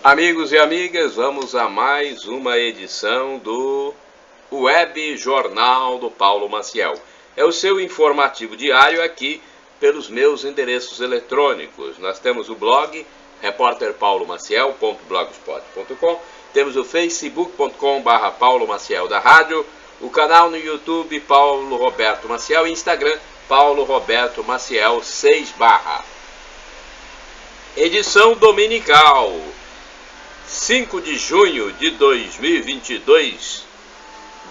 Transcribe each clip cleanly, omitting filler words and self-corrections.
Amigos e amigas, vamos a mais uma edição do Web Jornal do Paulo Maciel. É o seu informativo diário aqui pelos meus endereços eletrônicos. Nós temos o blog repórterpaulomaciel.blogspot.com, temos o facebook.com/Paulo Maciel da Rádio, o canal no YouTube Paulo Roberto Maciel e Instagram Paulo Roberto Maciel 6/. Edição dominical, 5 de junho de 2022,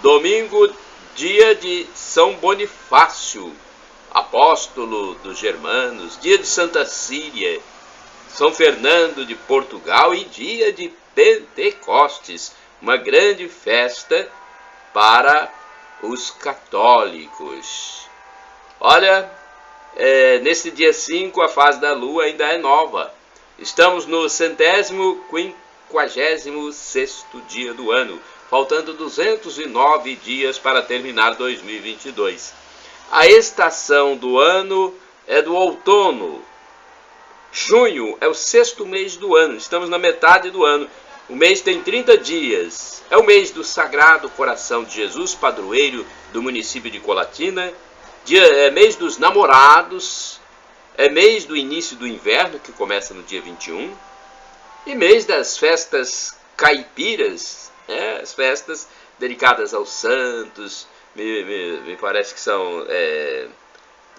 domingo, dia de São Bonifácio, apóstolo dos germanos, dia de Santa Cília, São Fernando de Portugal e dia de Pentecostes, uma grande festa para os católicos. Olha, nesse dia 5 a fase da lua ainda é nova. Estamos no 156º dia do ano, faltando 209 dias para terminar 2022. A estação do ano é do outono. Junho é o 6º mês do ano, estamos na metade do ano. O mês tem 30 dias. É o mês do Sagrado Coração de Jesus, padroeiro do município de Colatina. É mês dos namorados. É mês do início do inverno, que começa no dia 21. E mês das festas caipiras, as festas dedicadas aos santos. Me parece que são...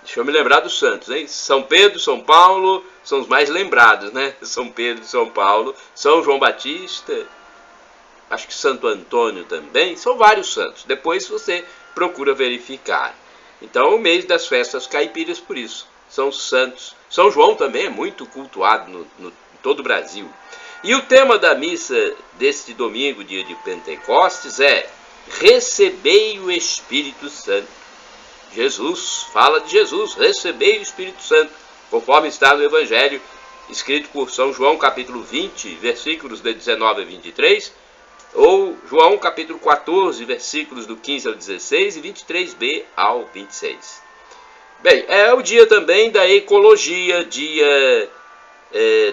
deixa eu me lembrar dos santos, hein? São Pedro, São Paulo, são os mais lembrados, né? São Pedro, São Paulo, São João Batista, acho que Santo Antônio também, são vários santos. Depois você procura verificar. Então, o mês das festas caipiras, por isso, são os santos. São João também é muito cultuado em todo o Brasil. E o tema da missa deste domingo, dia de Pentecostes, é Recebei o Espírito Santo. Jesus, fala de Jesus, recebei o Espírito Santo, conforme está no Evangelho, escrito por São João, capítulo 20, versículos de 19 a 23, ou João, capítulo 14, versículos do 15 ao 16 e 23b ao 26. Bem, é o dia também da ecologia, dia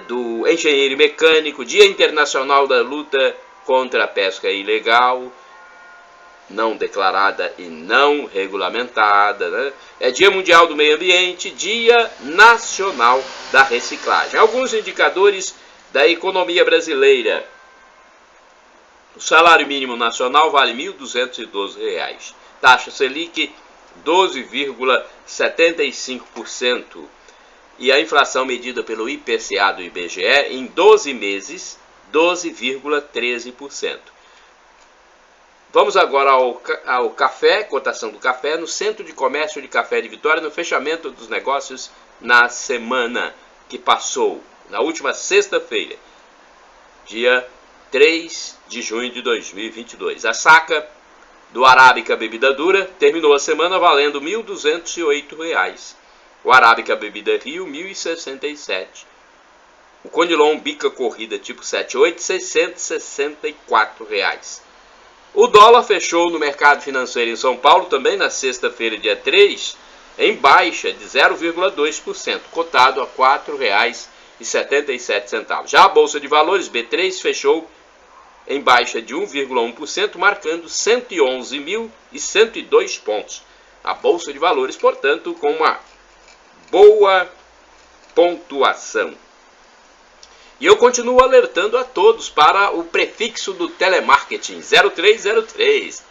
do engenheiro mecânico, dia internacional da luta contra a pesca ilegal, não declarada e não regulamentada, né? É dia mundial do meio ambiente, dia nacional da reciclagem. Alguns indicadores da economia brasileira. O salário mínimo nacional vale R$ 1.212. Taxa Selic 12,75%. E a inflação medida pelo IPCA do IBGE em 12 meses, 12,13%. Vamos agora ao café, cotação do café, no Centro de Comércio de Café de Vitória, no fechamento dos negócios na semana que passou, na última sexta-feira, dia 3 de junho de 2022. A saca do Arábica Bebida Dura terminou a semana valendo R$ 1.208. O Arábica Bebida Rio, R$ 1.067. O Conilon Bica Corrida tipo 78, R$ 664. O dólar fechou no mercado financeiro em São Paulo também na sexta-feira, dia 3, em baixa de 0,2%, cotado a R$ 4,77. Já a Bolsa de Valores, B3, fechou em baixa de 1,1%, marcando 111.102 pontos. A Bolsa de Valores, portanto, com uma boa pontuação. E eu continuo alertando a todos para o prefixo do telemarketing, 0303.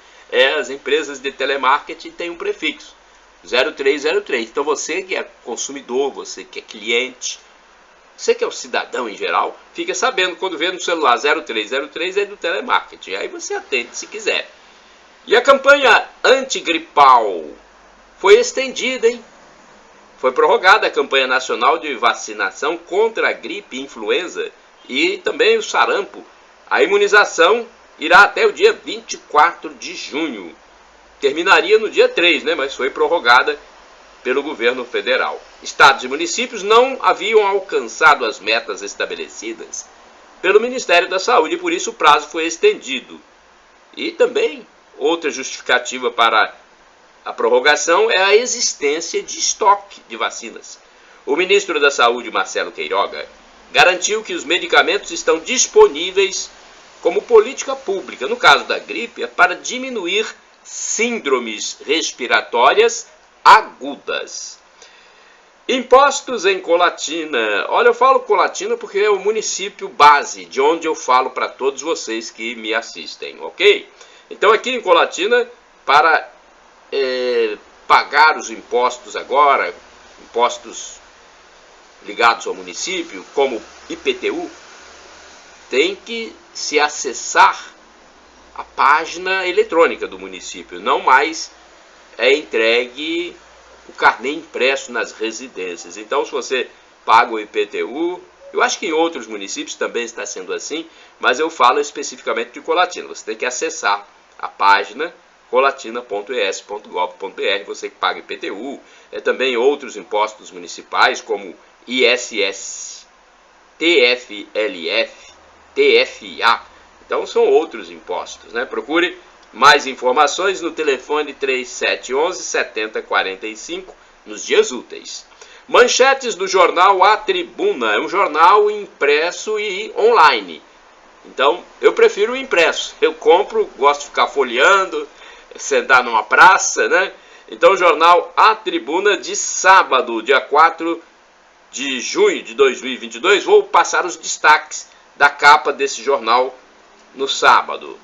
As empresas de telemarketing têm um prefixo, 0303. Então você que é consumidor, você que é cliente, você que é o cidadão em geral, fica sabendo quando vê no celular 0303 é do telemarketing. Aí você atende se quiser. E a campanha antigripal foi estendida, hein? Foi prorrogada a campanha nacional de vacinação contra a gripe e influenza e também o sarampo. A imunização irá até o dia 24 de junho. Terminaria no dia 3, né? Mas foi prorrogada pelo governo federal. Estados e municípios não haviam alcançado as metas estabelecidas pelo Ministério da Saúde e por isso o prazo foi estendido. E também outra justificativa para a prorrogação é a existência de estoque de vacinas. O ministro da Saúde, Marcelo Queiroga, garantiu que os medicamentos estão disponíveis como política pública, no caso da gripe, é para diminuir síndromes respiratórias agudas. Impostos em Colatina. Olha, eu falo Colatina porque é o município base de onde eu falo para todos vocês que me assistem, ok? Então aqui em Colatina, para pagar os impostos agora, impostos ligados ao município, como IPTU, tem que se acessar a página eletrônica do município, não mais é entregue o carnê impresso nas residências. Então, se você paga o IPTU, eu acho que em outros municípios também está sendo assim, mas eu falo especificamente de Colatina. Você tem que acessar a página colatina.es.gov.br, você que paga IPTU, também outros impostos municipais, como ISS, TFLF, TFA. Então são outros impostos, né? Procure mais informações no telefone 3711-7045 nos dias úteis. Manchetes do jornal A Tribuna. É um jornal impresso e online. Então eu prefiro o impresso. Eu compro, gosto de ficar folheando, sentar numa praça, né? Então o jornal A Tribuna de sábado, dia 4 de junho de 2022. Vou passar os destaques da capa desse jornal no sábado.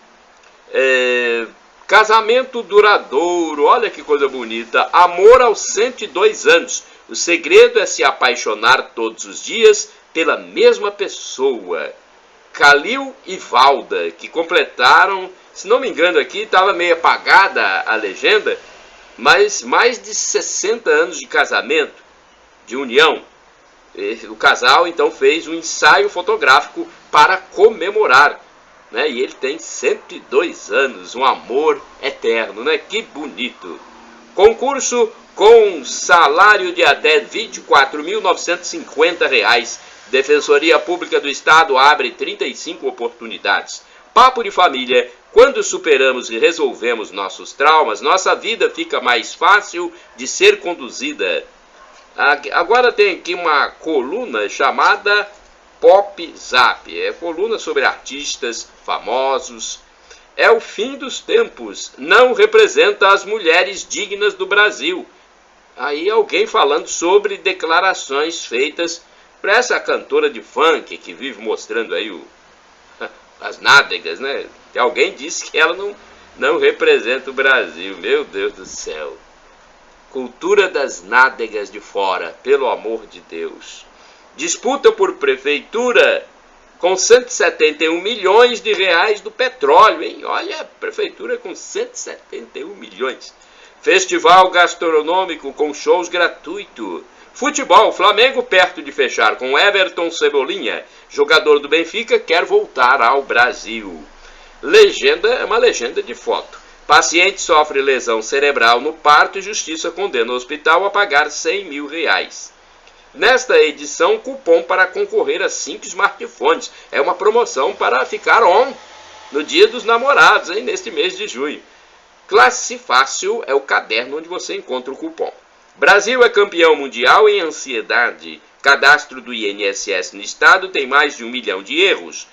Casamento duradouro, olha que coisa bonita. Amor aos 102 anos. O segredo é se apaixonar todos os dias pela mesma pessoa. Calil e Valda, que completaram, se não me engano aqui, estava meio apagada a legenda, mas mais de 60 anos de casamento, de união. O casal então fez um ensaio fotográfico para comemorar, né? E ele tem 102 anos, um amor eterno, né? Que bonito. Concurso com salário de até R$ 24.950. Defensoria Pública do Estado abre 35 oportunidades. Papo de família. Quando superamos e resolvemos nossos traumas, nossa vida fica mais fácil de ser conduzida. Agora tem aqui uma coluna chamada Pop Zap. É coluna sobre artistas famosos. É o fim dos tempos. Não representa as mulheres dignas do Brasil. Aí alguém falando sobre declarações feitas para essa cantora de funk que vive mostrando aí as nádegas, né? Que alguém disse que ela não representa o Brasil. Meu Deus do céu. Cultura das nádegas de fora, pelo amor de Deus. Disputa por prefeitura com 171 milhões de reais do petróleo, hein? Olha, a prefeitura com 171 milhões. Festival gastronômico com shows gratuitos. Futebol, Flamengo perto de fechar com Everton Cebolinha. Jogador do Benfica quer voltar ao Brasil. Legenda é uma legenda de foto. Paciente sofre lesão cerebral no parto e justiça condena o hospital a pagar R$100 mil. Nesta edição, cupom para concorrer a 5 smartphones. É uma promoção para ficar on no dia dos namorados, hein, neste mês de junho. Classe Fácil é o caderno onde você encontra o cupom. Brasil é campeão mundial em ansiedade. Cadastro do INSS no estado tem mais de 1 milhão de erros.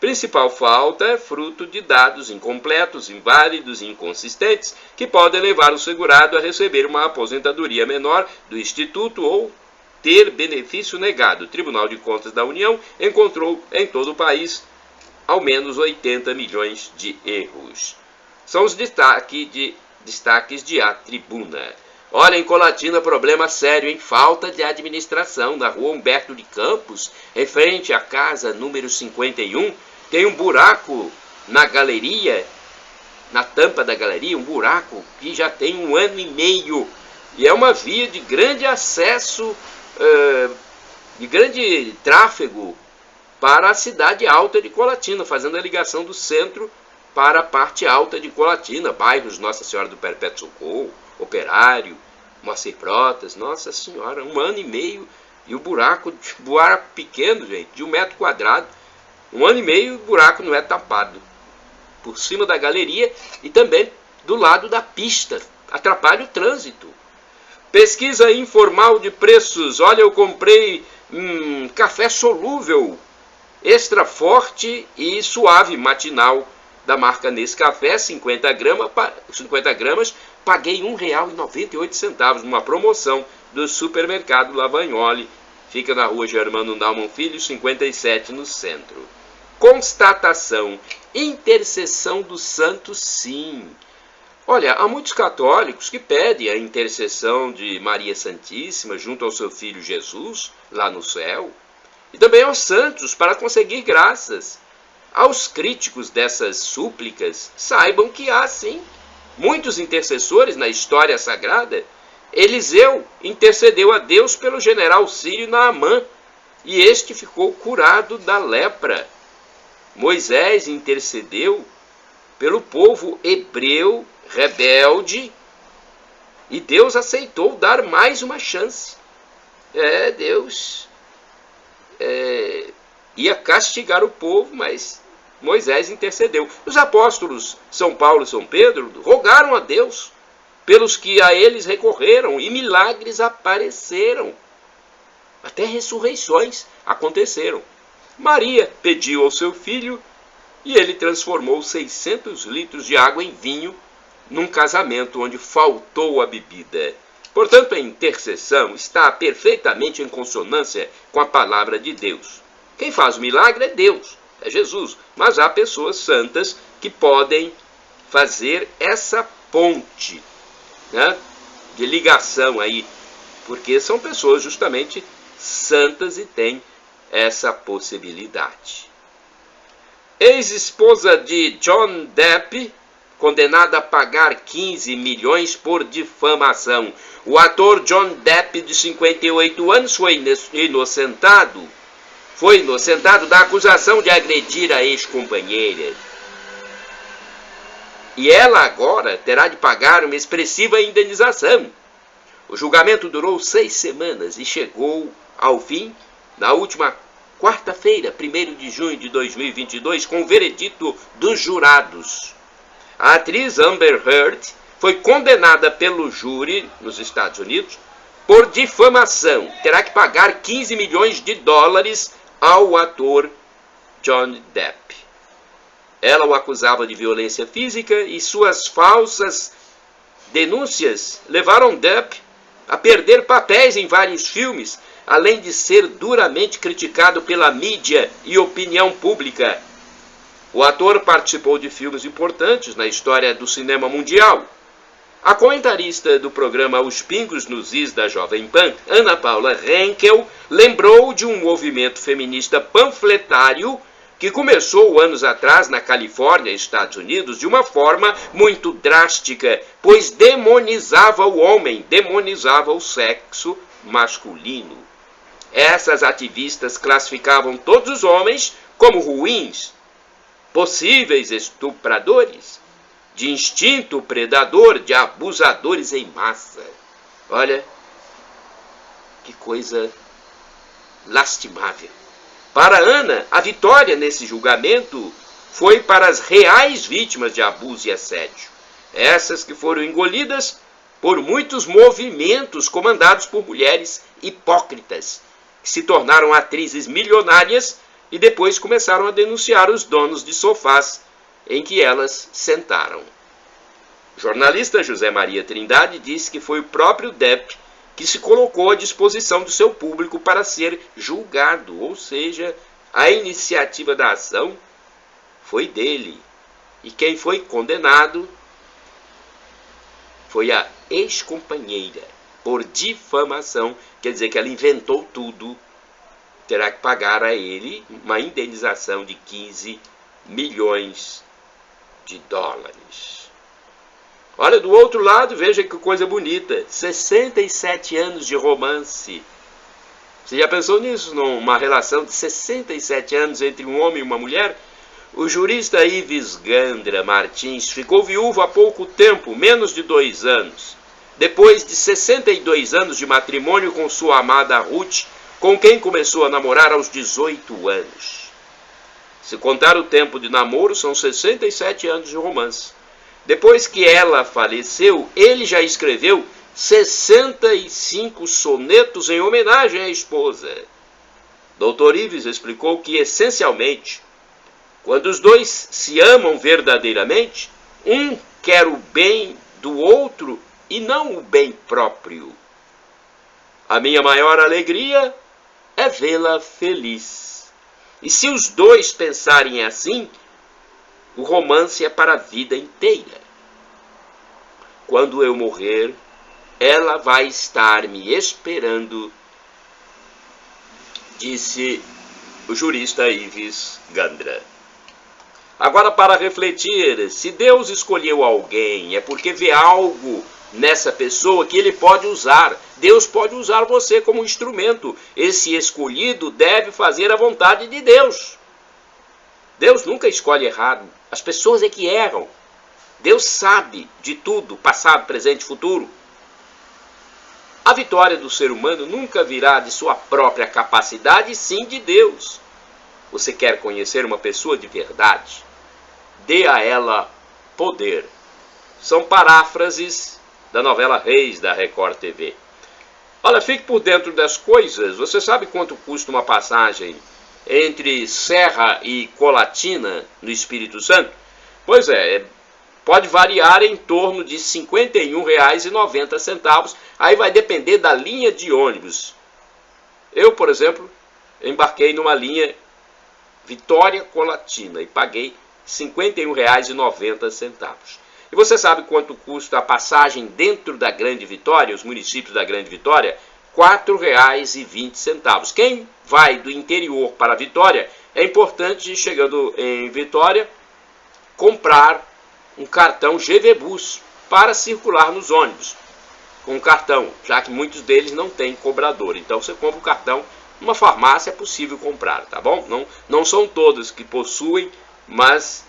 Principal falta é fruto de dados incompletos, inválidos e inconsistentes que podem levar o segurado a receber uma aposentadoria menor do Instituto ou ter benefício negado. O Tribunal de Contas da União encontrou em todo o país ao menos 80 milhões de erros. São os destaques de A Tribuna. Olha, em Colatina, problema sério, em falta de administração. Na rua Humberto de Campos, em frente à casa número 51, tem um buraco na galeria, na tampa da galeria, um buraco que já tem 1 ano e meio. E é uma via de grande acesso, de grande tráfego para a cidade alta de Colatina, fazendo a ligação do centro para a parte alta de Colatina, bairros Nossa Senhora do Perpétuo Socorro, Operário, Moacir Protas, Nossa Senhora, 1 ano e meio, e o buraco pequeno, gente, de 1 metro quadrado, 1 ano e meio, o buraco não é tapado, por cima da galeria e também do lado da pista, atrapalha o trânsito. Pesquisa informal de preços, olha, eu comprei café solúvel, extra forte e suave matinal da marca Nescafé, 50 gramas, paguei R$ 1,98 numa promoção do supermercado Lavagnoli. Fica na rua Germano Naumann Filho, 57, no centro. Constatação: intercessão dos santos, sim. Olha, há muitos católicos que pedem a intercessão de Maria Santíssima junto ao seu filho Jesus, lá no céu, e também aos santos para conseguir graças. Aos críticos dessas súplicas, saibam que há, sim, muitos intercessores na história sagrada. Eliseu intercedeu a Deus pelo general sírio Naamã, e este ficou curado da lepra. Moisés intercedeu pelo povo hebreu rebelde, e Deus aceitou dar mais uma chance. Deus ia castigar o povo, mas Moisés intercedeu. Os apóstolos São Paulo e São Pedro rogaram a Deus pelos que a eles recorreram, e milagres apareceram. Até ressurreições aconteceram. Maria pediu ao seu filho e ele transformou 600 litros de água em vinho num casamento onde faltou a bebida. Portanto, a intercessão está perfeitamente em consonância com a palavra de Deus. Quem faz o milagre é Deus, é Jesus. Mas há pessoas santas que podem fazer essa ponte, né, de ligação aí, porque são pessoas justamente santas e têm essa possibilidade. Ex-esposa de John Depp, condenada a pagar 15 milhões por difamação. O ator John Depp, de 58 anos, foi inocentado da acusação de agredir a ex-companheira. E ela agora terá de pagar uma expressiva indenização. O julgamento durou 6 semanas e chegou ao fim na última quarta-feira, 1º de junho de 2022, com o veredito dos jurados. A atriz Amber Heard foi condenada pelo júri nos Estados Unidos por difamação. Terá que pagar 15 milhões de dólares ao ator John Depp. Ela o acusava de violência física e suas falsas denúncias levaram Depp a perder papéis em vários filmes, além de ser duramente criticado pela mídia e opinião pública. O ator participou de filmes importantes na história do cinema mundial. A comentarista do programa Os Pingos nos Is da Jovem Pan, Ana Paula Henkel, lembrou de um movimento feminista panfletário que começou anos atrás na Califórnia, Estados Unidos, de uma forma muito drástica, pois demonizava o homem, demonizava o sexo masculino. Essas ativistas classificavam todos os homens como ruins, possíveis estupradores, de instinto predador, de abusadores em massa. Olha, que coisa lastimável. Para Ana, a vitória nesse julgamento foi para as reais vítimas de abuso e assédio. Essas que foram engolidas por muitos movimentos comandados por mulheres hipócritas, que se tornaram atrizes milionárias e depois começaram a denunciar os donos de sofás em que elas sentaram. O jornalista José Maria Trindade disse que foi o próprio Depp que se colocou à disposição do seu público para ser julgado, ou seja, a iniciativa da ação foi dele. E quem foi condenado foi a ex-companheira por difamação, quer dizer que ela inventou tudo, terá que pagar a ele uma indenização de 15 milhões de dólares. Olha, do outro lado, veja que coisa bonita, 67 anos de romance. Você já pensou nisso, numa relação de 67 anos entre um homem e uma mulher? O jurista Ives Gandra Martins ficou viúvo há pouco tempo, menos de 2 anos, depois de 62 anos de matrimônio com sua amada Ruth, com quem começou a namorar aos 18 anos. Se contar o tempo de namoro, são 67 anos de romance. Depois que ela faleceu, ele já escreveu 65 sonetos em homenagem à esposa. Dr. Ives explicou que, essencialmente, quando os dois se amam verdadeiramente, um quer o bem do outro e não o bem próprio. A minha maior alegria é vê-la feliz. E se os dois pensarem assim, o romance é para a vida inteira. Quando eu morrer, ela vai estar me esperando, disse o jurista Ives Gandra. Agora, para refletir, se Deus escolheu alguém, é porque vê algo nessa pessoa que ele pode usar. Deus pode usar você como instrumento. Esse escolhido deve fazer a vontade de Deus. Deus nunca escolhe errado. As pessoas é que erram. Deus sabe de tudo, passado, presente e futuro. A vitória do ser humano nunca virá de sua própria capacidade, sim de Deus. Você quer conhecer uma pessoa de verdade? Dê a ela poder. São paráfrases da novela Reis da Record TV. Olha, fique por dentro das coisas. Você sabe quanto custa uma passagem entre Serra e Colatina, no Espírito Santo? Pois é, pode variar em torno de R$ 51,90. Aí vai depender da linha de ônibus. Eu, por exemplo, embarquei numa linha Vitória Colatina e paguei R$ 51,90. E você sabe quanto custa a passagem dentro da Grande Vitória, os municípios da Grande Vitória? R$ 4,20. Quem vai do interior para Vitória, é importante, chegando em Vitória, comprar um cartão GV Bus para circular nos ônibus. Com um cartão, já que muitos deles não têm cobrador. Então você compra o cartão, numa farmácia é possível comprar, tá bom? Não são todos que possuem, mas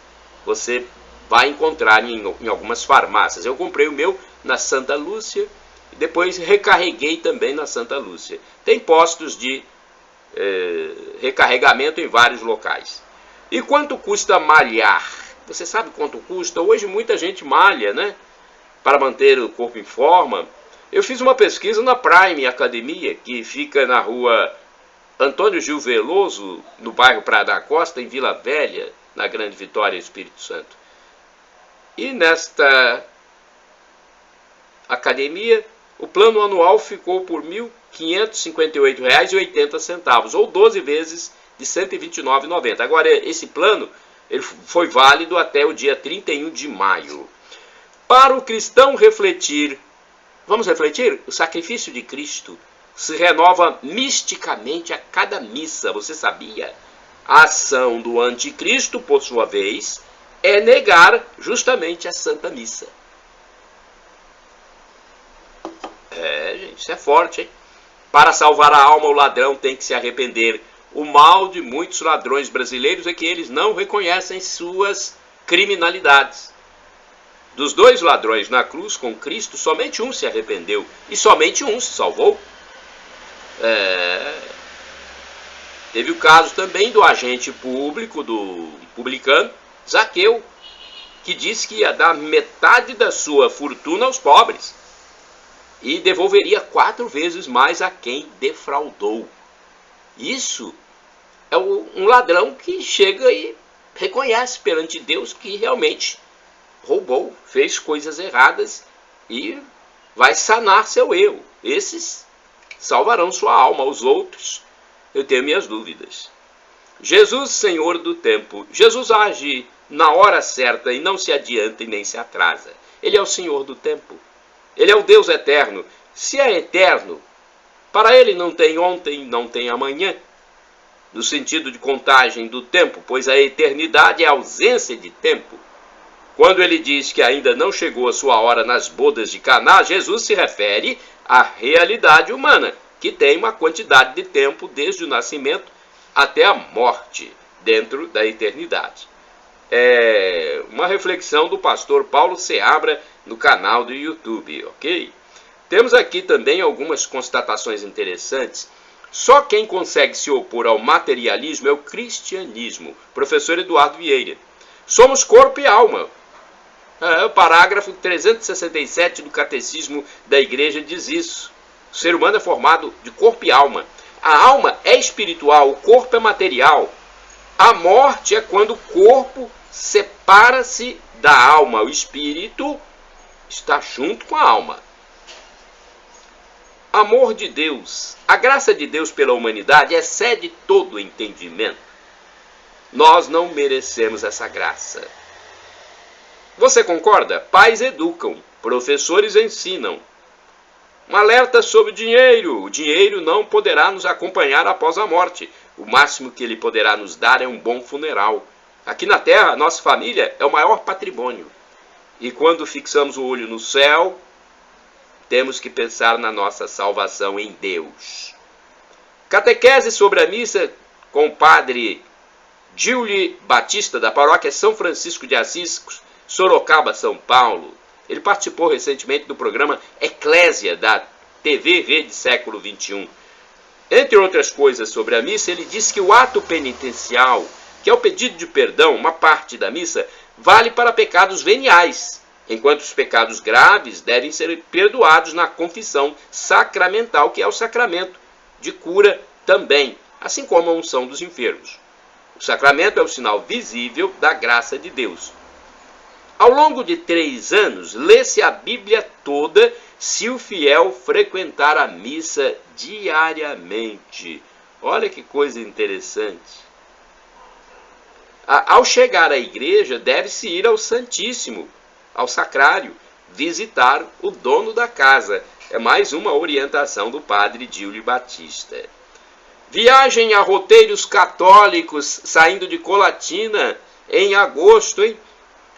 você vai encontrar em algumas farmácias. Eu comprei o meu na Santa Lúcia e depois recarreguei também na Santa Lúcia. Tem postos de recarregamento em vários locais. E quanto custa malhar? Você sabe quanto custa? Hoje muita gente malha, né? Para manter o corpo em forma. Eu fiz uma pesquisa na Prime Academia, que fica na rua Antônio Gil Veloso, no bairro Praia da Costa, em Vila Velha, na Grande Vitória, Espírito Santo. E nesta academia, o plano anual ficou por R$ 1.558,80, ou 12 vezes de R$ 129,90. Agora, esse plano ele foi válido até o dia 31 de maio. Para o cristão refletir, vamos refletir? O sacrifício de Cristo se renova misticamente a cada missa, você sabia? A ação do anticristo, por sua vez, é negar justamente a Santa Missa. Gente, isso é forte, hein? Para salvar a alma, o ladrão tem que se arrepender. O mal de muitos ladrões brasileiros é que eles não reconhecem suas criminalidades. Dos dois ladrões na cruz com Cristo, somente um se arrependeu e somente um se salvou. Teve o caso também do agente público, do publicano, Zaqueu, que disse que ia dar metade da sua fortuna aos pobres e devolveria 4 vezes mais a quem defraudou. Isso é um ladrão que chega e reconhece perante Deus que realmente roubou, fez coisas erradas e vai sanar seu erro. Esses salvarão sua alma, os outros eu tenho minhas dúvidas. Jesus, Senhor do tempo. Jesus age na hora certa e não se adianta e nem se atrasa. Ele é o Senhor do tempo. Ele é o Deus eterno. Se é eterno, para ele não tem ontem, não tem amanhã, no sentido de contagem do tempo, pois a eternidade é a ausência de tempo. Quando ele diz que ainda não chegou a sua hora nas bodas de Caná, Jesus se refere à realidade humana, que tem uma quantidade de tempo desde o nascimento até a morte, dentro da eternidade. É uma reflexão do pastor Paulo Seabra no canal do YouTube, ok? Temos aqui também algumas constatações interessantes. Só quem consegue se opor ao materialismo é o cristianismo. Professor Eduardo Vieira. Somos corpo e alma. O parágrafo 367 do Catecismo da Igreja diz isso. O ser humano é formado de corpo e alma. A alma é espiritual, o corpo é material. A morte é quando o corpo separa-se da alma. O espírito está junto com a alma. Amor de Deus. A graça de Deus pela humanidade excede todo o entendimento. Nós não merecemos essa graça. Você concorda? Pais educam, professores ensinam. Um alerta sobre o dinheiro. O dinheiro não poderá nos acompanhar após a morte. O máximo que ele poderá nos dar é um bom funeral. Aqui na Terra, nossa família é o maior patrimônio. E quando fixamos o olho no céu, temos que pensar na nossa salvação em Deus. Catequese sobre a missa com o padre Júlio Batista, da paróquia São Francisco de Assis, Sorocaba, São Paulo. Ele participou recentemente do programa Eclésia, da TV Rede Século XXI. Entre outras coisas sobre a missa, ele disse que o ato penitencial, que é o pedido de perdão, uma parte da missa, vale para pecados veniais, enquanto os pecados graves devem ser perdoados na confissão sacramental, que é o sacramento de cura também, assim como a unção dos enfermos. O sacramento é o sinal visível da graça de Deus. Ao longo de 3 anos, lê-se a Bíblia toda se o fiel frequentar a missa diariamente. Olha que coisa interessante. Ao chegar à igreja, deve-se ir ao Santíssimo, ao Sacrário, visitar o dono da casa. É mais uma orientação do padre Júlio Batista. Viagem a roteiros católicos saindo de Colatina em agosto, hein?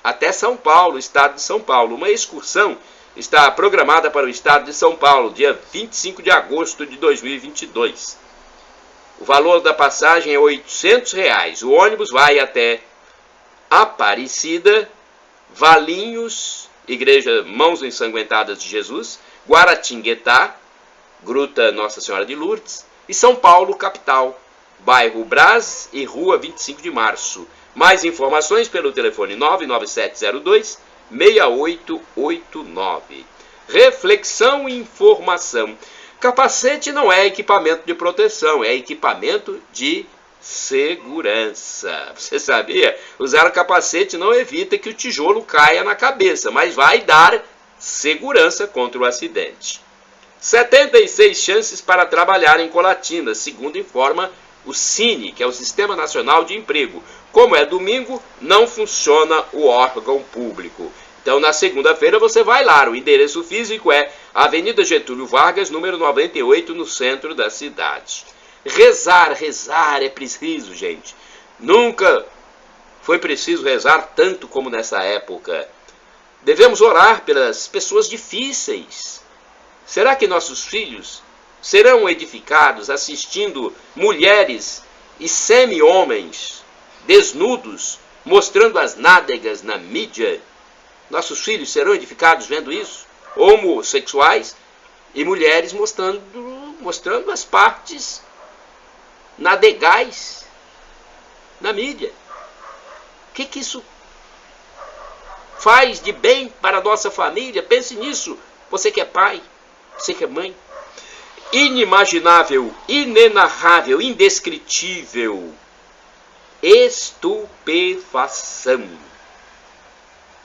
Até São Paulo, estado de São Paulo. Uma excursão está programada para o estado de São Paulo, dia 25 de agosto de 2022. O valor da passagem é R$ 800. O ônibus vai até Aparecida, Valinhos, Igreja Mãos Ensanguentadas de Jesus, Guaratinguetá, Gruta Nossa Senhora de Lourdes, e São Paulo, capital, bairro Brás e Rua 25 de Março. Mais informações pelo telefone 99702-6889. Reflexão e informação. Capacete não é equipamento de proteção, é equipamento de segurança. Você sabia? Usar o capacete não evita que o tijolo caia na cabeça, mas vai dar segurança contra o acidente. 76 chances para trabalhar em Colatina, segundo informa o Cine, que é o Sistema Nacional de Emprego. Como é domingo, não funciona o órgão público. Então, na segunda-feira, você vai lá. O endereço físico é Avenida Getúlio Vargas, número 98, no centro da cidade. Rezar é preciso, gente. Nunca foi preciso rezar tanto como nessa época. Devemos orar pelas pessoas difíceis. Será que nossos filhos serão edificados assistindo mulheres e semi-homens desnudos, mostrando as nádegas na mídia? Nossos filhos serão edificados vendo isso? Homossexuais e mulheres mostrando as partes nadegais na mídia. O que isso faz de bem para a nossa família? Pense nisso. Você que é pai, você que é mãe. Inimaginável, inenarrável, indescritível. Estupefação.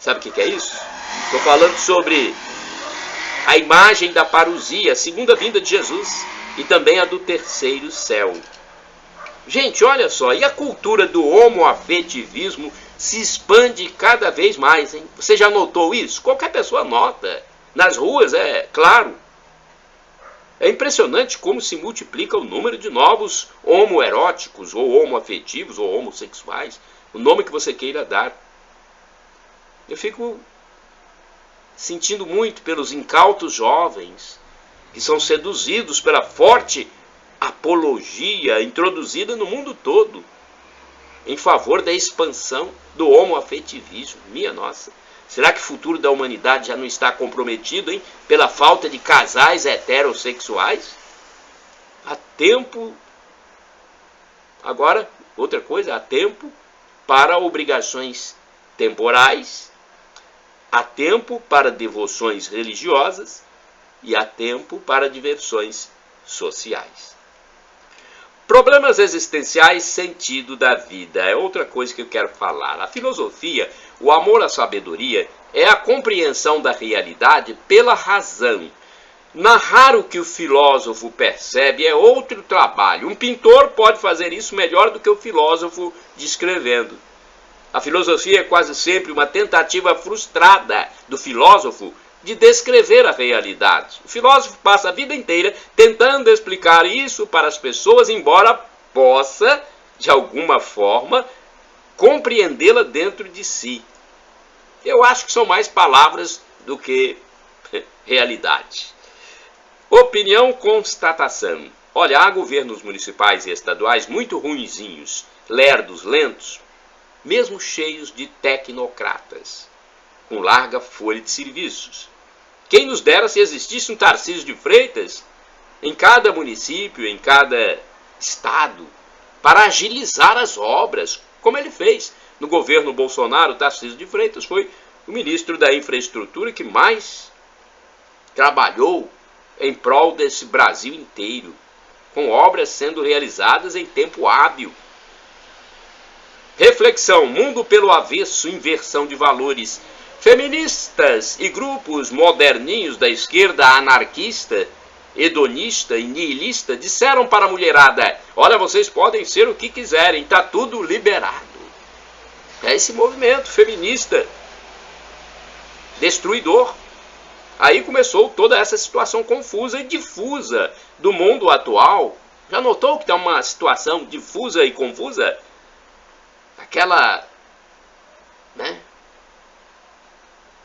Sabe o que é isso? Estou falando sobre a imagem da parousia, a segunda vinda de Jesus, e também a do terceiro céu. Gente, olha só, e a cultura do homoafetivismo se expande cada vez mais, hein? Você já notou isso? Qualquer pessoa nota. Nas ruas, é claro. É impressionante como se multiplica o número de novos homoeróticos, ou homoafetivos, ou homossexuais, o nome que você queira dar. Eu fico sentindo muito pelos incautos jovens que são seduzidos pela forte apologia introduzida no mundo todo em favor da expansão do homoafetivismo. Minha nossa, será que o futuro da humanidade já não está comprometido, hein, pela falta de casais heterossexuais? Há tempo, agora, outra coisa, há tempo para obrigações temporais, há tempo para devoções religiosas e há tempo para diversões sociais. Problemas existenciais, sentido da vida, é outra coisa que eu quero falar. A filosofia, o amor à sabedoria, é a compreensão da realidade pela razão. Narrar o que o filósofo percebe é outro trabalho. Um pintor pode fazer isso melhor do que o filósofo descrevendo. A filosofia é quase sempre uma tentativa frustrada do filósofo de descrever a realidade. O filósofo passa a vida inteira tentando explicar isso para as pessoas, embora possa, de alguma forma, compreendê-la dentro de si. Eu acho que são mais palavras do que realidade. Opinião, constatação. Olha, há governos municipais e estaduais muito ruinzinhos, lerdos, lentos, mesmo cheios de tecnocratas, com larga folha de serviços. Quem nos dera se existisse um Tarcísio de Freitas em cada município, em cada estado, para agilizar as obras, como ele fez. No governo Bolsonaro, Tarcísio de Freitas foi o ministro da infraestrutura que mais trabalhou em prol desse Brasil inteiro, com obras sendo realizadas em tempo hábil. Reflexão, mundo pelo avesso, inversão de valores. Feministas e grupos moderninhos da esquerda anarquista, hedonista e nihilista disseram para a mulherada: olha, vocês podem ser o que quiserem, está tudo liberado. É esse movimento feminista destruidor. Aí começou toda essa situação confusa e difusa do mundo atual. Já notou que está uma situação difusa e confusa? Aquela,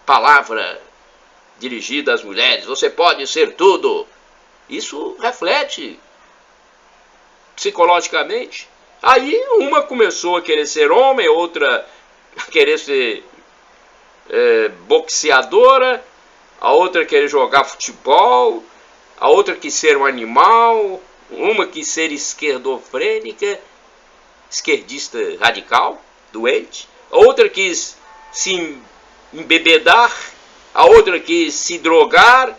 palavra dirigida às mulheres, você pode ser tudo. Isso reflete psicologicamente. Aí uma começou a querer ser homem, outra a querer ser boxeadora, a outra querer jogar futebol, a outra quis ser um animal, uma quis ser esquerdofrênica, esquerdista radical, doente, a outra quis se embebedar, a outra quis se drogar,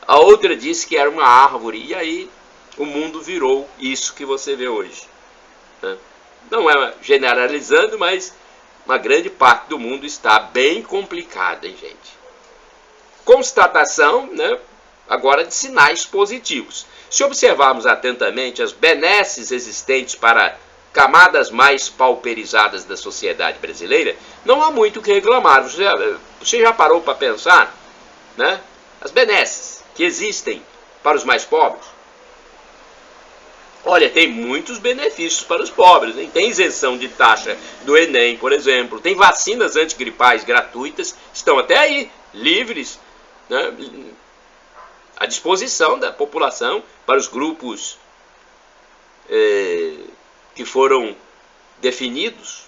a outra disse que era uma árvore, e aí o mundo virou isso que você vê hoje. Não é generalizando, mas uma grande parte do mundo está bem complicada, hein, gente? Constatação, agora de sinais positivos. Se observarmos atentamente as benesses existentes para camadas mais pauperizadas da sociedade brasileira, não há muito o que reclamar. Você já parou para pensar, as benesses que existem para os mais pobres? Olha, tem muitos benefícios para os pobres, hein? Tem isenção de taxa do Enem, por exemplo. Tem vacinas antigripais gratuitas, estão até aí, livres, à disposição da população para os grupos que foram definidos.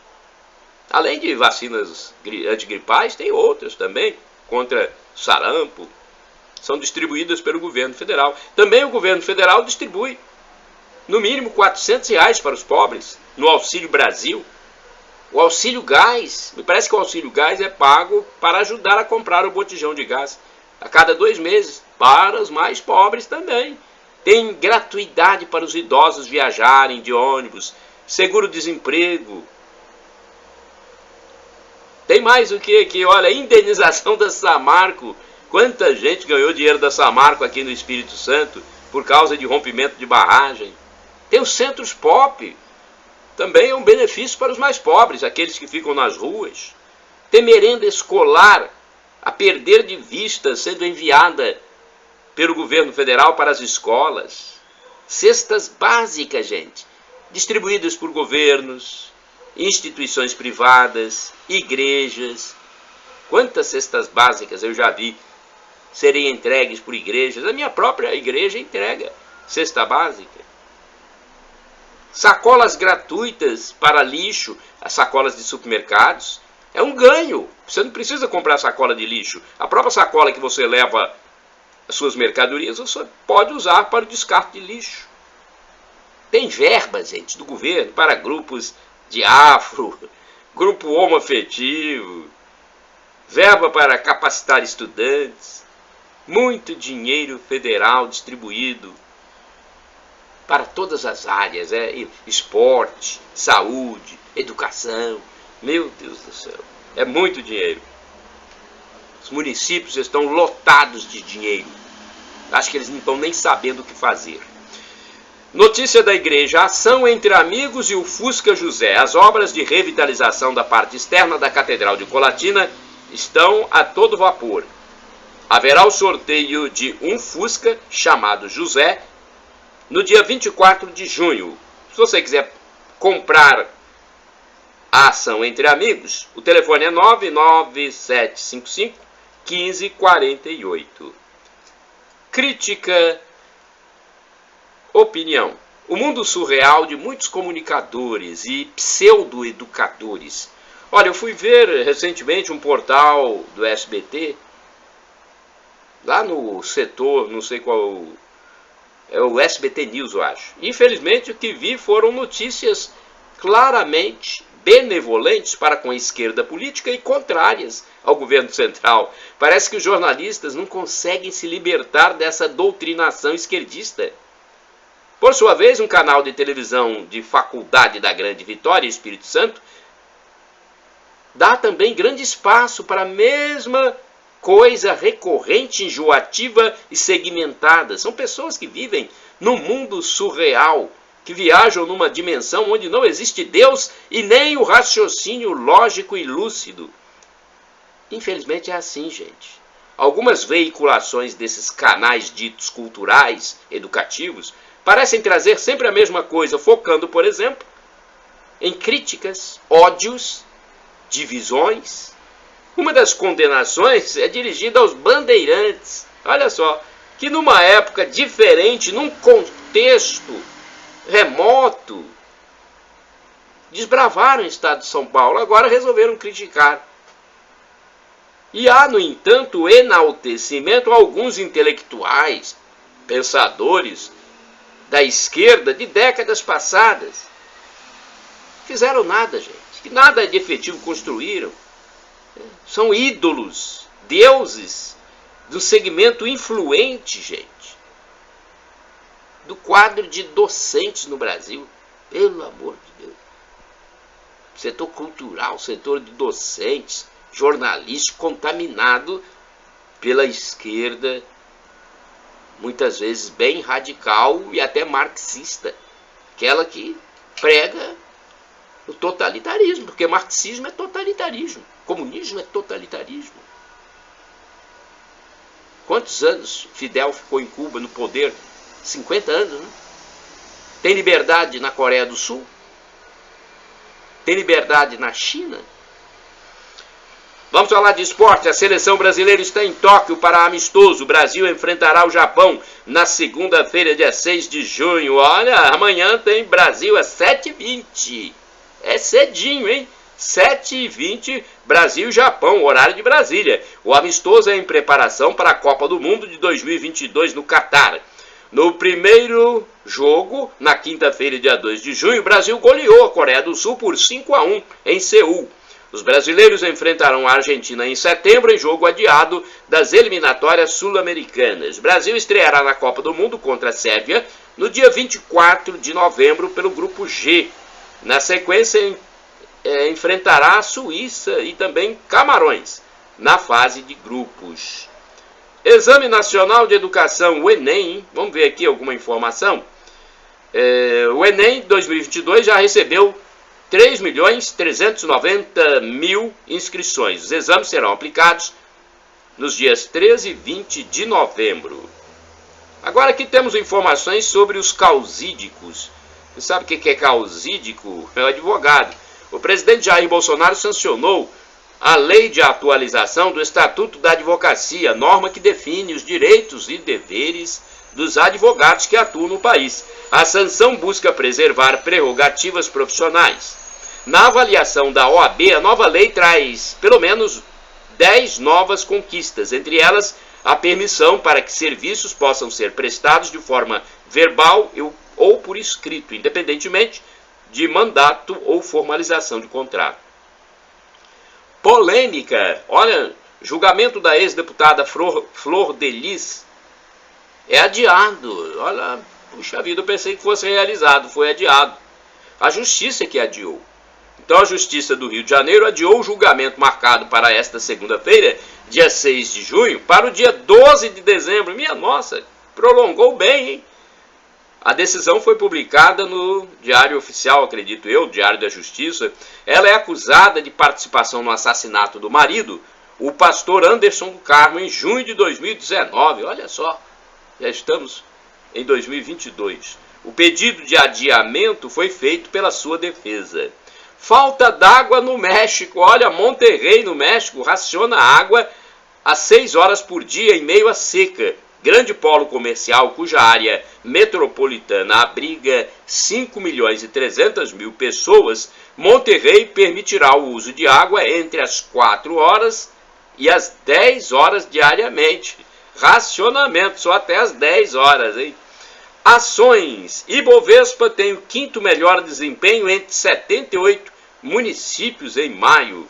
Além de vacinas antigripais, tem outras também, contra sarampo, são distribuídas pelo governo federal. Também o governo federal distribui no mínimo R$400 para os pobres, no Auxílio Brasil. O Auxílio Gás, me parece que o Auxílio Gás é pago para ajudar a comprar o botijão de gás a cada 2 meses, para os mais pobres também. Tem gratuidade para os idosos viajarem de ônibus, seguro-desemprego. Tem mais o que aqui? Olha, indenização da Samarco. Quanta gente ganhou dinheiro da Samarco aqui no Espírito Santo por causa de rompimento de barragem. Tem os centros pop, também é um benefício para os mais pobres, aqueles que ficam nas ruas. Tem merenda escolar a perder de vista, sendo enviada pelo governo federal para as escolas. Cestas básicas, gente, distribuídas por governos, instituições privadas, igrejas. Quantas cestas básicas eu já vi serem entregues por igrejas? A minha própria igreja entrega cesta básica. Sacolas gratuitas para lixo, as sacolas de supermercados, é um ganho. Você não precisa comprar sacola de lixo. A própria sacola que você leva as suas mercadorias, você pode usar para o descarte de lixo. Tem verba, gente, do governo para grupos de afro, grupo homoafetivo, verba para capacitar estudantes, muito dinheiro federal distribuído para todas as áreas, esporte, saúde, educação. Meu Deus do céu, é muito dinheiro. Os municípios estão lotados de dinheiro. Acho que eles não estão nem sabendo o que fazer. Notícia da igreja: ação entre amigos e o Fusca José. As obras de revitalização da parte externa da Catedral de Colatina estão a todo vapor. Haverá o sorteio de um Fusca chamado José no dia 24 de junho. Se você quiser comprar a ação entre amigos, o telefone é 99755 1548. Crítica, opinião. O mundo surreal de muitos comunicadores e pseudo-educadores. Olha, eu fui ver recentemente um portal do SBT, lá no setor, não sei qual, é o SBT News, eu acho. Infelizmente, o que vi foram notícias claramente benevolentes para com a esquerda política e contrárias ao governo central. Parece que os jornalistas não conseguem se libertar dessa doutrinação esquerdista. Por sua vez, um canal de televisão de Faculdade da Grande Vitória, Espírito Santo, dá também grande espaço para a mesma coisa recorrente, enjoativa e segmentada. São pessoas que vivem num mundo surreal, que viajam numa dimensão onde não existe Deus e nem o raciocínio lógico e lúcido. Infelizmente é assim, gente. Algumas veiculações desses canais ditos culturais, educativos, parecem trazer sempre a mesma coisa, focando, por exemplo, em críticas, ódios, divisões. Uma das condenações é dirigida aos bandeirantes. Olha só, que numa época diferente, num contexto remoto, desbravaram o estado de São Paulo, agora resolveram criticar. E há, no entanto, enaltecimento a alguns intelectuais, pensadores da esquerda de décadas passadas. Fizeram nada, gente. Que nada de efetivo construíram. São ídolos, deuses do segmento influente, gente, do quadro de docentes no Brasil. Pelo amor de Deus. Setor cultural, setor de docentes, jornalístico, contaminado pela esquerda, muitas vezes bem radical e até marxista, aquela que prega o totalitarismo, porque marxismo é totalitarismo, comunismo é totalitarismo. Quantos anos Fidel ficou em Cuba no poder? 50 anos, né? Tem liberdade na Coreia do Sul? Tem liberdade na China? Vamos falar de esporte. A seleção brasileira está em Tóquio para amistoso. O Brasil enfrentará o Japão na segunda-feira, dia 6 de junho. Olha, amanhã tem Brasil às 7h20. É cedinho, hein? 7h20, Brasil e Japão, horário de Brasília. O amistoso é em preparação para a Copa do Mundo de 2022 no Catar. No primeiro jogo, na quinta-feira, dia 2 de junho, o Brasil goleou a Coreia do Sul por 5-1 em Seul. Os brasileiros enfrentarão a Argentina em setembro, em jogo adiado das eliminatórias sul-americanas. O Brasil estreará na Copa do Mundo contra a Sérvia no dia 24 de novembro pelo Grupo G. Na sequência, enfrentará a Suíça e também Camarões na fase de grupos. Exame Nacional de Educação, o Enem, vamos ver aqui alguma informação. O Enem 2022 já recebeu 3.390.000 inscrições. Os exames serão aplicados nos dias 13 e 20 de novembro. Agora aqui temos informações sobre os causídicos. Você sabe o que é causídico? É o advogado. O presidente Jair Bolsonaro sancionou a lei de atualização do Estatuto da Advocacia, norma que define os direitos e deveres dos advogados que atuam no país. A sanção busca preservar prerrogativas profissionais. Na avaliação da OAB, a nova lei traz pelo menos 10 novas conquistas, entre elas a permissão para que serviços possam ser prestados de forma verbal ou por escrito, independentemente de mandato ou formalização de contrato. Polêmica. Olha, julgamento da ex-deputada Flor de Lis é adiado. Olha, Puxa vida, eu pensei que fosse realizado, foi adiado. A justiça que adiou. Então a Justiça do Rio de Janeiro adiou o julgamento marcado para esta segunda-feira, dia 6 de junho, para o dia 12 de dezembro. Minha nossa, prolongou bem, hein? A decisão foi publicada no Diário Oficial, acredito eu, Diário da Justiça. Ela é acusada de participação no assassinato do marido, o pastor Anderson do Carmo, em junho de 2019. Olha só, já estamos em 2022. O pedido de adiamento foi feito pela sua defesa. Falta d'água no México. Olha, Monterrey, no México, raciona água a 6 horas por dia em meio à seca. Grande polo comercial cuja área metropolitana abriga 5.300.000 pessoas, Monterrey permitirá o uso de água entre as 4 horas e as 10 horas diariamente. Racionamento só até as 10 horas, hein? Ações. Ibovespa tem o 5º melhor desempenho entre 78 municípios em maio.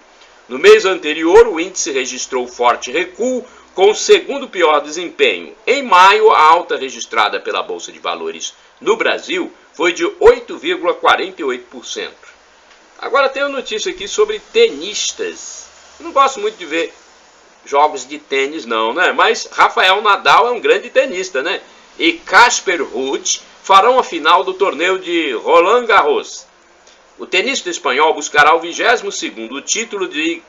No mês anterior, o índice registrou forte recuo, com o 2º pior desempenho. Em maio, a alta registrada pela Bolsa de Valores no Brasil foi de 8,48%. Agora tem uma notícia aqui sobre tenistas. Eu não gosto muito de ver jogos de tênis não, né? Mas Rafael Nadal é um grande tenista, né? E Casper Ruud farão a final do torneio de Roland Garros. O tenista espanhol buscará o 22º título de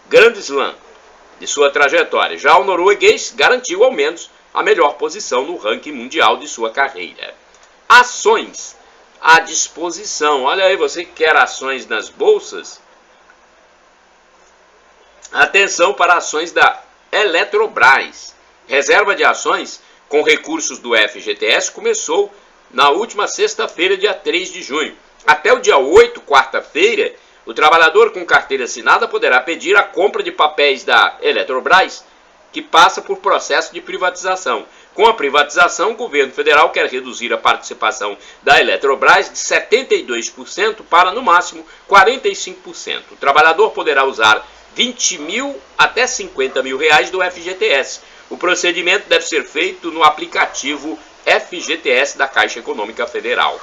Grand Slam de sua trajetória. Já o norueguês garantiu ao menos a melhor posição no ranking mundial de sua carreira. Ações à disposição. Olha aí, você que quer ações nas bolsas? Atenção para ações da Eletrobras. Reserva de ações com recursos do FGTS começou na última sexta-feira, dia 3 de junho. Até o dia 8, quarta-feira, o trabalhador com carteira assinada poderá pedir a compra de papéis da Eletrobras, que passa por processo de privatização. Com a privatização, o governo federal quer reduzir a participação da Eletrobras de 72% para, no máximo, 45%. O trabalhador poderá usar 20 mil até 50 mil reais do FGTS. O procedimento deve ser feito no aplicativo FGTS da Caixa Econômica Federal.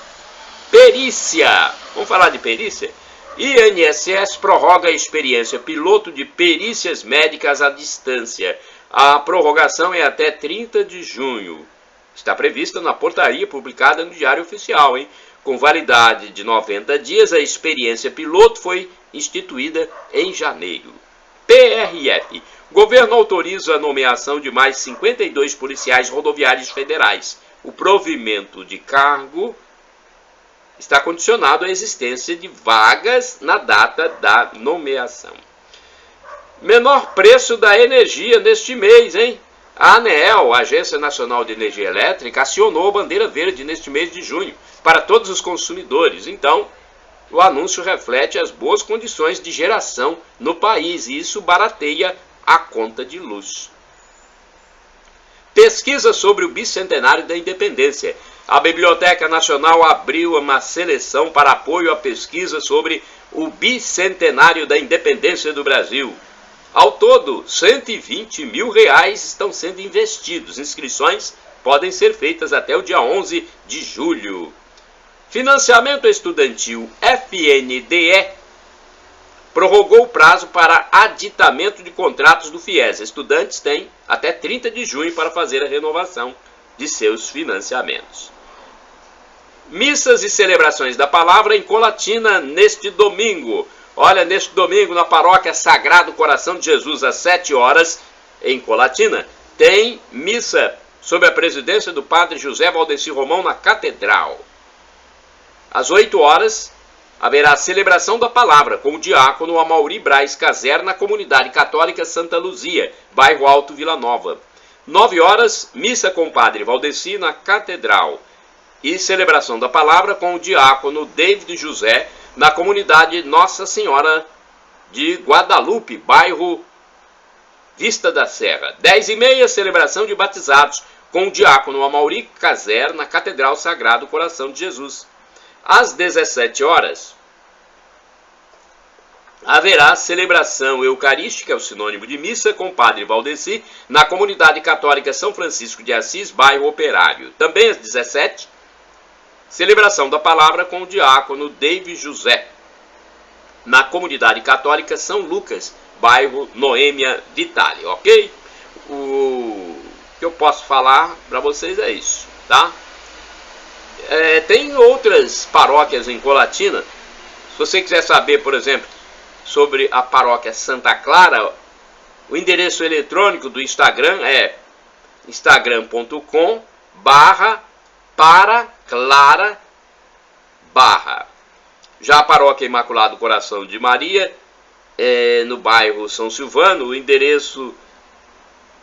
Perícia. Vamos falar de perícia? INSS prorroga a experiência piloto de perícias médicas à distância. A prorrogação é até 30 de junho. Está prevista na portaria publicada no Diário Oficial, hein? Com validade de 90 dias, a experiência piloto foi instituída em janeiro. PRF. Governo autoriza a nomeação de mais 52 policiais rodoviários federais. O provimento de cargo está condicionado à existência de vagas na data da nomeação. Menor preço da energia neste mês, hein? A ANEEL, a Agência Nacional de Energia Elétrica, acionou a bandeira verde neste mês de junho para todos os consumidores. Então, o anúncio reflete as boas condições de geração no país e isso barateia a conta de luz. Pesquisa sobre o bicentenário da independência. A Biblioteca Nacional abriu uma seleção para apoio à pesquisa sobre o bicentenário da independência do Brasil. Ao todo, R$120 mil estão sendo investidos. Inscrições podem ser feitas até o dia 11 de julho. Financiamento estudantil FNDE prorrogou o prazo para aditamento de contratos do FIES. Estudantes têm até 30 de junho para fazer a renovação de seus financiamentos. Missas e celebrações da palavra em Colatina neste domingo. Olha, neste domingo na paróquia Sagrado Coração de Jesus, às 7 horas, em Colatina, tem missa sob a presidência do padre José Valdeci Romão na Catedral. Às 8 horas, haverá a celebração da palavra com o diácono Amaury Braz Caser na comunidade católica Santa Luzia, bairro Alto Vila Nova. 9 horas, missa com o padre Valdeci na Catedral. E celebração da palavra com o diácono David José na comunidade Nossa Senhora de Guadalupe, bairro Vista da Serra. 10h30, celebração de batizados com o diácono Amaury Caser na Catedral Sagrado Coração de Jesus. Às 17 horas, haverá celebração eucarística, o sinônimo de missa, com o padre Valdeci, na comunidade católica São Francisco de Assis, bairro Operário. Também às 17, Celebração da palavra com o diácono David José, na comunidade católica São Lucas, bairro Noêmia Vitale, ok? O que eu posso falar para vocês é isso, tá? Tem outras paróquias em Colatina. Se você quiser saber, por exemplo, sobre a paróquia Santa Clara, o endereço eletrônico do Instagram é instagram.com/paraclara/. Já a paróquia Imaculado Coração de Maria, no bairro São Silvano, o endereço,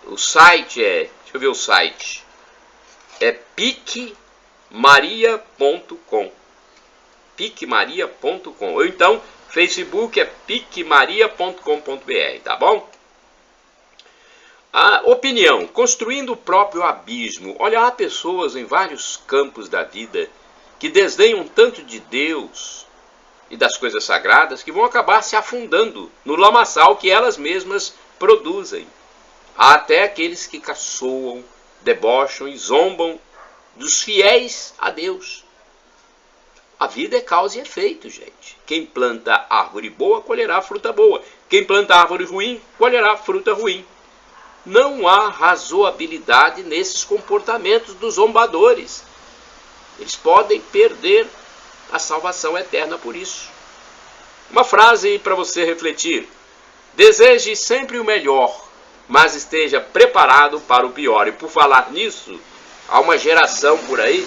o site deixa eu ver o site, é picmaria.com, picmaria.com, ou então Facebook é picmaria.com.br, tá bom? A opinião, construindo o próprio abismo. Olha, há pessoas em vários campos da vida que desdenham tanto de Deus e das coisas sagradas que vão acabar se afundando no lamaçal que elas mesmas produzem. Há até aqueles que caçoam, debocham e zombam dos fiéis a Deus. A vida é causa e efeito, gente. Quem planta árvore boa, colherá fruta boa. Quem planta árvore ruim, colherá fruta ruim. Não há razoabilidade nesses comportamentos dos zombadores. Eles podem perder a salvação eterna por isso. Uma frase para você refletir: deseje sempre o melhor, mas esteja preparado para o pior. E por falar nisso, há uma geração por aí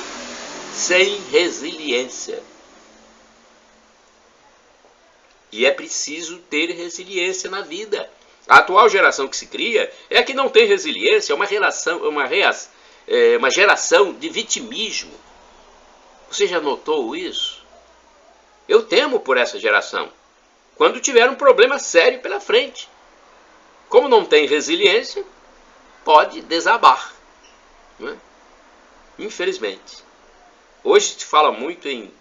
sem resiliência. E é preciso ter resiliência na vida. A atual geração que se cria é a que não tem resiliência, é uma geração de vitimismo. Você já notou isso? Eu temo por essa geração, quando tiver um problema sério pela frente. Como não tem resiliência, pode desabar, não é? Infelizmente. Hoje se fala muito em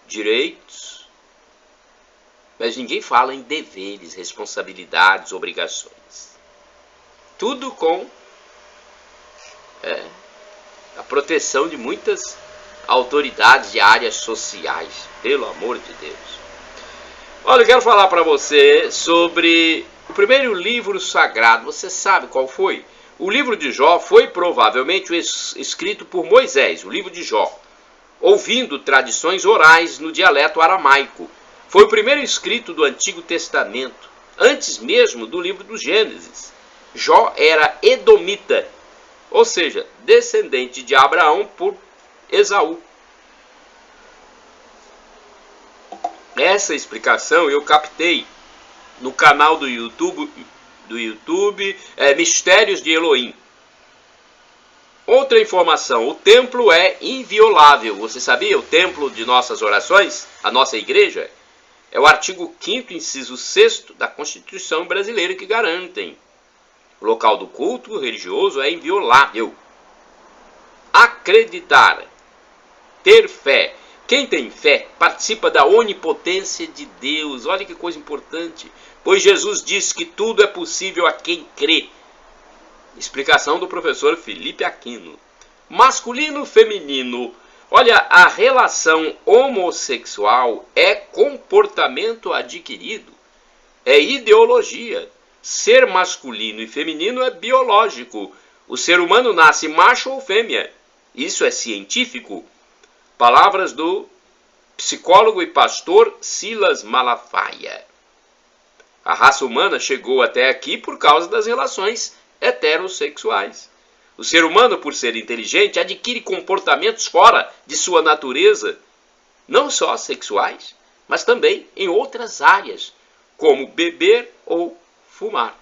direitos, mas ninguém fala em deveres, responsabilidades, obrigações. Tudo com a proteção de muitas autoridades de áreas sociais, pelo amor de Deus. Olha, eu quero falar para você sobre o primeiro livro sagrado. Você sabe qual foi? O livro de Jó foi provavelmente escrito por Moisés, o livro de Jó, ouvindo tradições orais no dialeto aramaico. Foi o primeiro escrito do Antigo Testamento, antes mesmo do livro do Gênesis. Jó era edomita, ou seja, descendente de Abraão por Esaú. Essa explicação eu captei no canal do YouTube Mistérios de Elohim. Outra informação: o templo é inviolável. Você sabia? O templo de nossas orações, a nossa igreja, é o artigo 5º, inciso 6º da Constituição brasileira que garantem. O local do culto religioso é inviolável. Acreditar, ter fé. Quem tem fé participa da onipotência de Deus. Olha que coisa importante. Pois Jesus disse que tudo é possível a quem crê. Explicação do professor Felipe Aquino. Masculino, feminino. Olha, a relação homossexual é comportamento adquirido, é ideologia. Ser masculino e feminino é biológico. O ser humano nasce macho ou fêmea. Isso é científico. Palavras do psicólogo e pastor Silas Malafaia. A raça humana chegou até aqui por causa das relações heterossexuais. O ser humano, por ser inteligente, adquire comportamentos fora de sua natureza, não só sexuais, mas também em outras áreas, como beber ou fumar.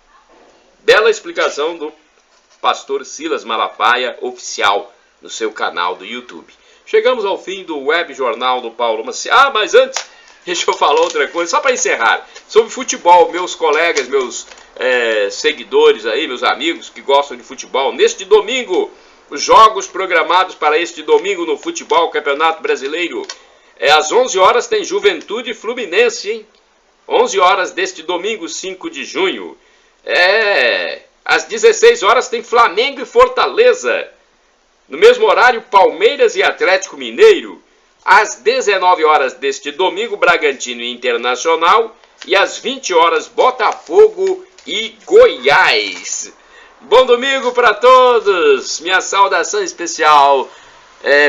Bela explicação do pastor Silas Malafaia, oficial, no seu canal do YouTube. Chegamos ao fim do Web Jornal do Paulo Maciel. Mas antes, deixa eu falar outra coisa, só para encerrar. Sobre futebol, meus colegas, meus seguidores aí, meus amigos que gostam de futebol. Neste domingo, os jogos programados para este domingo no futebol, Campeonato Brasileiro. Às 11 horas tem Juventude e Fluminense, hein? 11 horas deste domingo, 5 de junho. Às 16 horas tem Flamengo e Fortaleza. No mesmo horário, Palmeiras e Atlético Mineiro. Às 19 horas deste domingo, Bragantino e Internacional. E às 20 horas, Botafogo e Goiás. Bom domingo para todos. Minha saudação especial.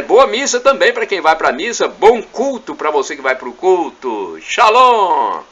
Boa missa também para quem vai para a missa. Bom culto para você que vai para o culto. Shalom.